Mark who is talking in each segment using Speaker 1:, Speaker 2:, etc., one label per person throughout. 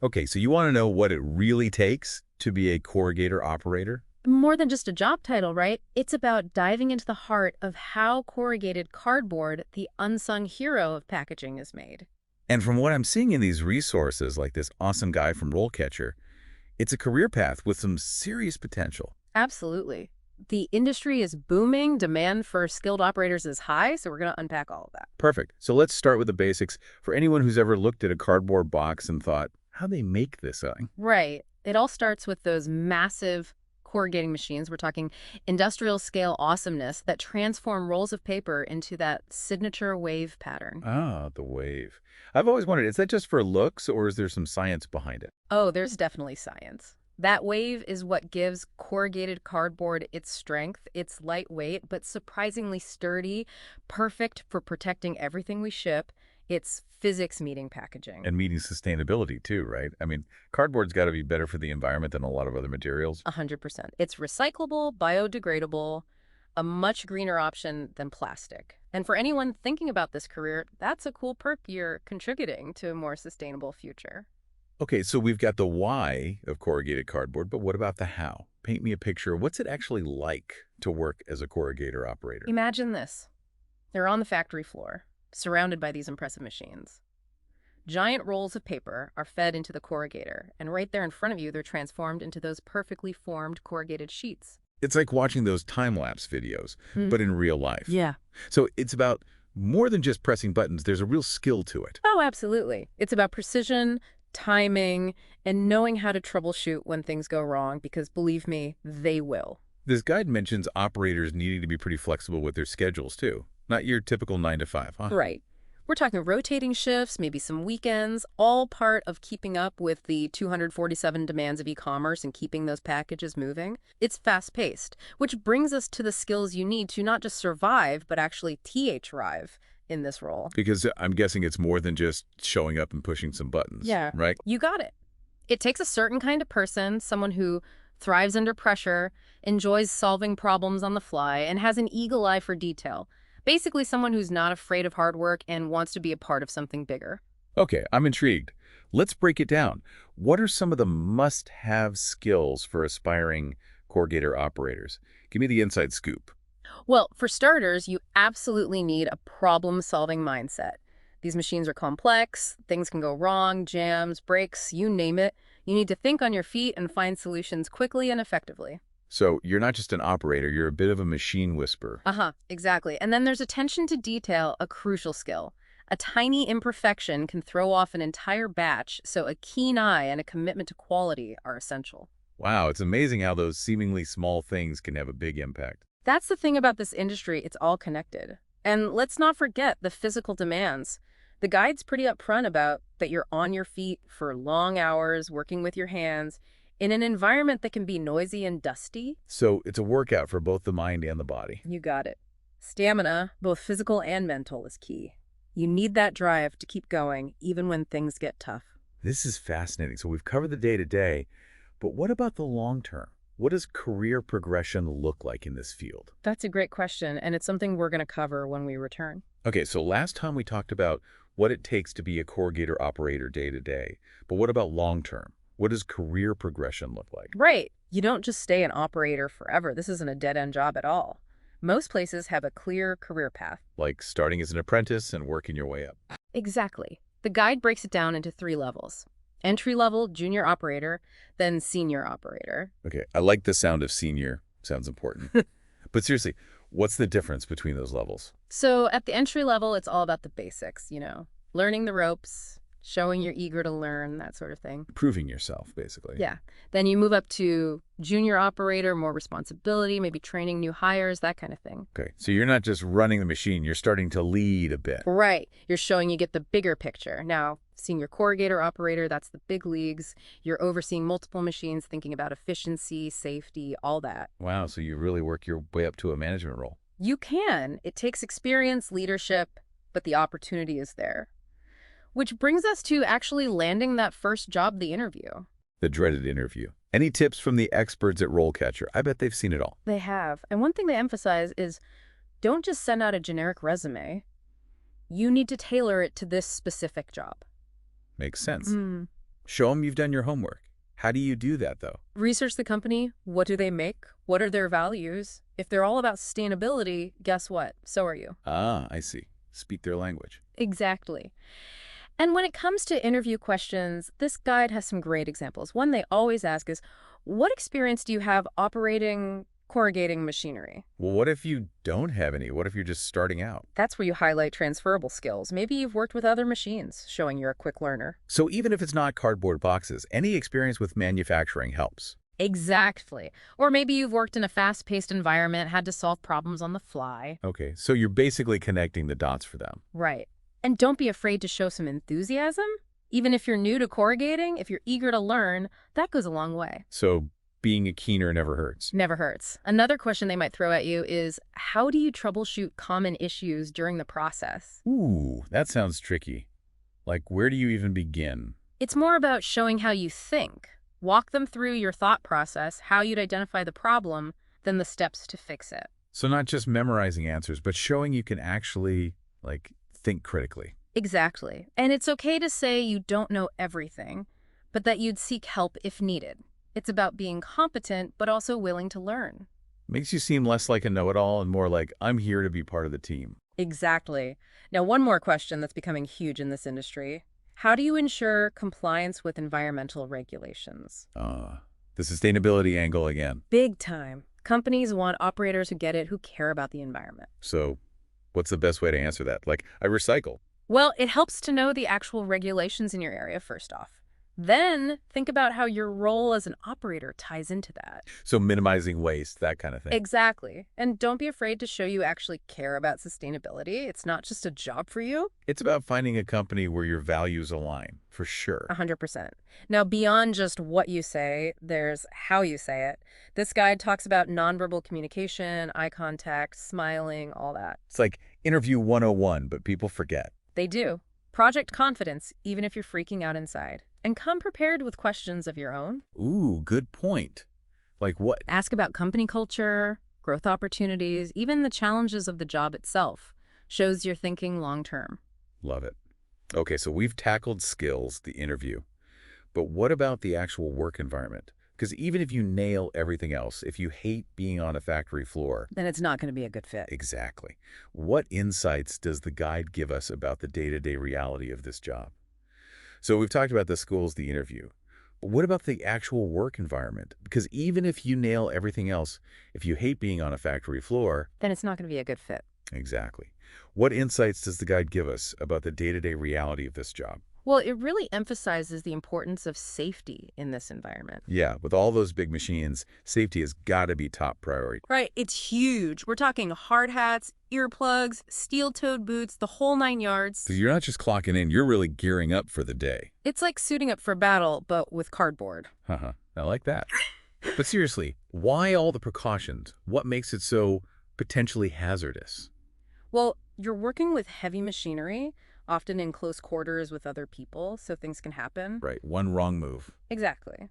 Speaker 1: Okay, so you want to know what it really takes to be a corrugator operator?
Speaker 2: More than just a job title, right? It's about diving into the heart of how corrugated cardboard, the unsung hero of packaging, is made.
Speaker 1: And from what I'm seeing in these resources, like this awesome guy from RoleCatcher, it's a career path with some serious potential.
Speaker 2: Absolutely. The industry is booming, demand for skilled operators is high, so we're going to unpack all of that.
Speaker 1: Perfect. So let's start with the basics for anyone who's ever looked at a cardboard box and thought, how they make this thing?
Speaker 2: Right. It all starts with those massive corrugating machines. We're talking industrial scale awesomeness that transform rolls of paper into that signature wave pattern.
Speaker 1: Ah, the wave. I've always wondered, is that just for looks or is there some science behind it?
Speaker 2: Oh, there's definitely science. That wave is what gives corrugated cardboard its strength. It's lightweight, but surprisingly sturdy, perfect for protecting everything we ship. It's physics meeting packaging.
Speaker 1: And meeting sustainability too, right? I mean, cardboard's got to be better for the environment than a lot of other materials.
Speaker 2: 100%. It's recyclable, biodegradable, a much greener option than plastic. And for anyone thinking about this career, that's a cool perk. You're contributing to a more sustainable future.
Speaker 1: Okay, so we've got the why of corrugated cardboard, but what about the how? Paint me a picture. What's it actually like to work as a corrugator operator?
Speaker 2: Imagine this. They're on the factory floor, surrounded by these impressive machines. Giant rolls of paper are fed into the corrugator, and right there in front of you, they're transformed into those perfectly formed corrugated sheets.
Speaker 1: It's like watching those time-lapse videos, but in real life.
Speaker 2: Yeah.
Speaker 1: So it's about more than just pressing buttons. There's a real skill to it.
Speaker 2: Oh, absolutely. It's about precision, timing, and knowing how to troubleshoot when things go wrong, because believe me, they will.
Speaker 1: This guide mentions operators needing to be pretty flexible with their schedules, too. Not your typical 9 to 5, huh?
Speaker 2: Right. We're talking rotating shifts, maybe some weekends, all part of keeping up with the 247 demands of e-commerce and keeping those packages moving. It's fast-paced, which brings us to the skills you need to not just survive, but actually thrive in this role.
Speaker 1: Because I'm guessing it's more than just showing up and pushing some buttons,
Speaker 2: Yeah,
Speaker 1: right?
Speaker 2: you got it. It takes a certain kind of person, someone who thrives under pressure, enjoys solving problems on the fly, and has an eagle eye for detail. Basically, someone who's not afraid of hard work and wants to be a part of something bigger.
Speaker 1: Okay, I'm intrigued. Let's break it down. What are some of the must-have skills for aspiring corrugator operators? Give me the inside scoop.
Speaker 2: Well, for starters, you absolutely need a problem-solving mindset. These machines are complex, things can go wrong, jams, breaks, you name it. You need to think on your feet and find solutions quickly and effectively.
Speaker 1: So you're not just an operator, you're a bit of a machine whisperer.
Speaker 2: Exactly. And then there's attention to detail, a crucial skill. A tiny imperfection can throw off an entire batch, so a keen eye and a commitment to quality are essential.
Speaker 1: Wow, it's amazing how those seemingly small things can have a big impact.
Speaker 2: That's the thing about this industry, it's all connected. And let's not forget the physical demands. The guide's pretty upfront about that you're on your feet for long hours, working with your hands, in an environment that can be noisy and dusty.
Speaker 1: So it's a workout for both the mind and the body.
Speaker 2: You got it. Stamina, both physical and mental, is key. You need that drive to keep going, even when things get tough.
Speaker 1: This is fascinating. So we've covered the day-to-day, but what about the long term? What does career progression look like in this field?
Speaker 2: That's a great question, and it's something we're going to cover when we return.
Speaker 1: Okay, so last time we talked about what it takes to be a corrugator operator day-to-day, but what about long term? What does career progression look like?
Speaker 2: Right. You don't just stay an operator forever. This isn't a dead-end job at all. Most places have a clear career path.
Speaker 1: Like starting as an apprentice and working your way up.
Speaker 2: Exactly. The guide breaks it down into 3 levels. Entry-level, junior operator, then senior operator.
Speaker 1: Okay, I like the sound of senior. Sounds important. But seriously, what's the difference between those levels?
Speaker 2: So at the entry level, it's all about the basics, learning the ropes, showing you're eager to learn, that sort of thing.
Speaker 1: Proving yourself, basically.
Speaker 2: Yeah. Then you move up to junior operator, more responsibility, maybe training new hires, that kind of thing.
Speaker 1: Okay, so you're not just running the machine, you're starting to lead a bit.
Speaker 2: Right. You're showing you get the bigger picture. Now, senior corrugator operator, that's the big leagues. You're overseeing multiple machines, thinking about efficiency, safety, all that.
Speaker 1: Wow, so you really work your way up to a management role.
Speaker 2: You can. It takes experience, leadership, but the opportunity is there. Which brings us to actually landing that first job, the interview.
Speaker 1: The dreaded interview. Any tips from the experts at RoleCatcher? I bet they've seen it all.
Speaker 2: They have. And one thing they emphasize is don't just send out a generic resume. You need to tailor it to this specific job.
Speaker 1: Makes sense. Show them you've done your homework. How do you do that, though?
Speaker 2: Research the company. What do they make? What are their values? If they're all about sustainability, guess what? So are you.
Speaker 1: Ah, I see. Speak their language.
Speaker 2: Exactly. And when it comes to interview questions, this guide has some great examples. One they always ask is, what experience do you have operating corrugating machinery?
Speaker 1: Well, what if you don't have any? What if you're just starting out?
Speaker 2: That's where you highlight transferable skills. Maybe you've worked with other machines, showing you're a quick learner.
Speaker 1: So even if it's not cardboard boxes, any experience with manufacturing helps.
Speaker 2: Exactly. Or maybe you've worked in a fast-paced environment, had to solve problems on the fly.
Speaker 1: Okay, so you're basically connecting the dots for them.
Speaker 2: Right. And don't be afraid to show some enthusiasm. Even if you're new to corrugating, if you're eager to learn, that goes a long way.
Speaker 1: So being a keener never hurts.
Speaker 2: Never hurts. Another question they might throw at you is, how do you troubleshoot common issues during the process?
Speaker 1: Ooh, that sounds tricky. Like, where do you even begin?
Speaker 2: It's more about showing how you think. Walk them through your thought process, how you'd identify the problem, then the steps to fix it.
Speaker 1: So not just memorizing answers, but showing you can actually, think critically.
Speaker 2: Exactly. And it's okay to say you don't know everything, but that you'd seek help if needed. It's about being competent, but also willing to learn.
Speaker 1: Makes you seem less like a know-it-all and more like, I'm here to be part of the team.
Speaker 2: Exactly. Now, one more question that's becoming huge in this industry. How do you ensure compliance with environmental regulations?
Speaker 1: The sustainability angle again.
Speaker 2: Big time. Companies want operators who get it, who care about the environment.
Speaker 1: So what's the best way to answer that? Like, I recycle.
Speaker 2: Well, it helps to know the actual regulations in your area first off. Then think about how your role as an operator ties into that.
Speaker 1: So minimizing waste, that kind of thing.
Speaker 2: Exactly. And don't be afraid to show you actually care about sustainability. It's not just a job for you.
Speaker 1: It's about finding a company where your values align, for sure.
Speaker 2: 100%. Now, beyond just what you say, there's how you say it. This guide talks about nonverbal communication, eye contact, smiling, all that.
Speaker 1: It's like interview 101, but people forget.
Speaker 2: They do. Project confidence, even if you're freaking out inside. And come prepared with questions of your own.
Speaker 1: Ooh, good point. Like what?
Speaker 2: Ask about company culture, growth opportunities, even the challenges of the job itself. Shows you're thinking long term.
Speaker 1: Love it. Okay, so we've tackled skills, the interview. But what about the actual work environment? Because even if you nail everything else, if you hate being on a factory floor,
Speaker 2: Then it's not going to be a good fit.
Speaker 1: exactly. What insights does the guide give us about the day-to-day reality of this job? So we've talked about the schools, the interview. But what about the actual work environment? Because even if you nail everything else, if you hate being on a factory floor,
Speaker 2: Then it's not going to be a good fit.
Speaker 1: exactly. What insights does the guide give us about the day-to-day reality of this job?
Speaker 2: Well, it really emphasizes the importance of safety in this environment.
Speaker 1: Yeah, with all those big machines, safety has got to be top priority.
Speaker 2: Right, it's huge. We're talking hard hats, earplugs, steel-toed boots, the whole 9 yards.
Speaker 1: So you're not just clocking in, you're really gearing up for the day.
Speaker 2: It's like suiting up for battle, but with cardboard.
Speaker 1: Haha, I like that. But seriously, why all the precautions? What makes it so potentially hazardous?
Speaker 2: Well, you're working with heavy machinery, often in close quarters with other people, so things can happen.
Speaker 1: Right, one wrong move.
Speaker 2: Exactly.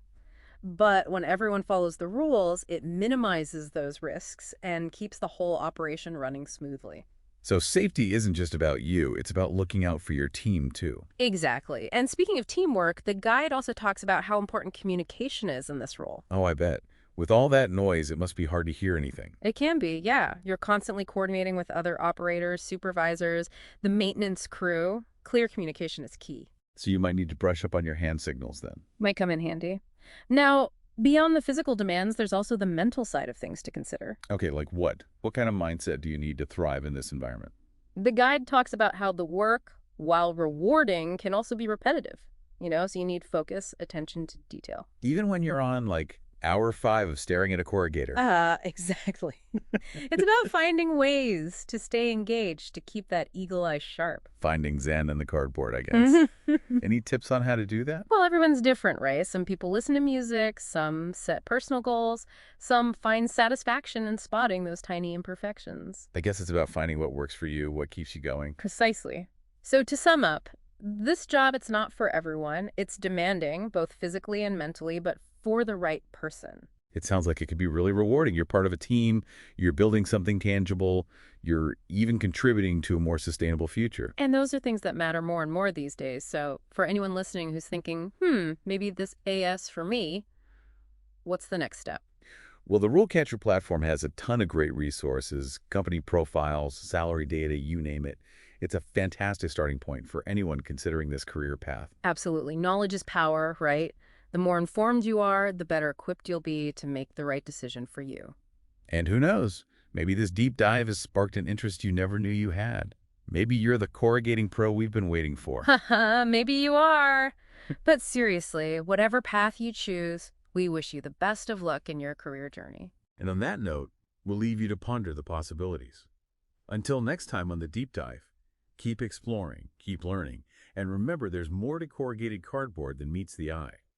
Speaker 2: But when everyone follows the rules, it minimizes those risks and keeps the whole operation running smoothly.
Speaker 1: So safety isn't just about you, it's about looking out for your team too.
Speaker 2: Exactly. And speaking of teamwork, the guide also talks about how important communication is in this role.
Speaker 1: Oh, I bet. With all that noise, it must be hard to hear anything.
Speaker 2: It can be, yeah. You're constantly coordinating with other operators, supervisors, the maintenance crew. Clear communication is key.
Speaker 1: So you might need to brush up on your hand signals then.
Speaker 2: Might come in handy. Now, beyond the physical demands, there's also the mental side of things to consider.
Speaker 1: Okay, like what? What kind of mindset do you need to thrive in this environment?
Speaker 2: The guide talks about how the work, while rewarding, can also be repetitive. So you need focus, attention to detail.
Speaker 1: Even when you're on, hour 5 of staring at a corrugator.
Speaker 2: Exactly. It's about finding ways to stay engaged, to keep that eagle eye sharp.
Speaker 1: Finding zen in the cardboard, I guess. Any tips on how to do that?
Speaker 2: Well, everyone's different, right? Some people listen to music, some set personal goals, some find satisfaction in spotting those tiny imperfections.
Speaker 1: I guess it's about finding what works for you, what keeps you going.
Speaker 2: Precisely. So to sum up, this job, it's not for everyone. It's demanding, both physically and mentally, but for the right person.
Speaker 1: It sounds like it could be really rewarding. You're part of a team, you're building something tangible, you're even contributing to a more sustainable future.
Speaker 2: And those are things that matter more and more these days. So for anyone listening who's thinking, maybe this AS for me, what's the next step?
Speaker 1: Well, the RoleCatcher platform has a ton of great resources, company profiles, salary data, you name it. It's a fantastic starting point for anyone considering this career path.
Speaker 2: Absolutely. Knowledge is power, right? The more informed you are, the better equipped you'll be to make the right decision for you.
Speaker 1: And who knows, maybe this deep dive has sparked an interest you never knew you had. Maybe you're the corrugating pro we've been waiting for.
Speaker 2: Haha, maybe you are. But seriously, whatever path you choose, we wish you the best of luck in your career journey.
Speaker 1: And on that note, we'll leave you to ponder the possibilities. Until next time on the deep dive, keep exploring, keep learning, and remember there's more to corrugated cardboard than meets the eye.